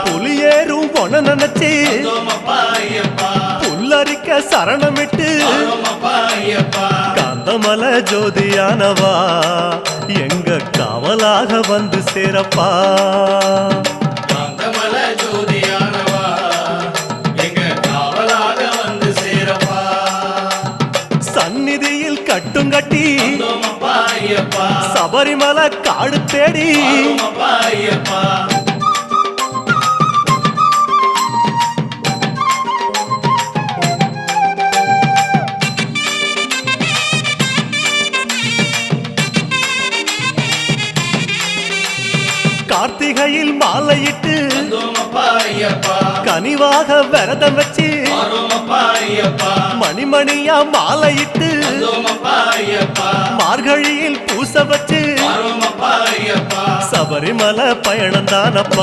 புலியேறும் பொன நினைச்சு புல்லரிக்க சரணமிட்டு காந்தமல ஜோதியானவா எங்க காவலாக வந்து சேரப்பா. சந்நிதியில் கட்டுங்கட்டி சபரிமலை காடு தேடி கார்த்திகையில் மாலையிட்டு கனிவாக விரதம் வச்சு மணிமணியா மாலையிட்டு மார்கழியில் பூச வச்சு சபரிமலை பயணம் தானப்பா.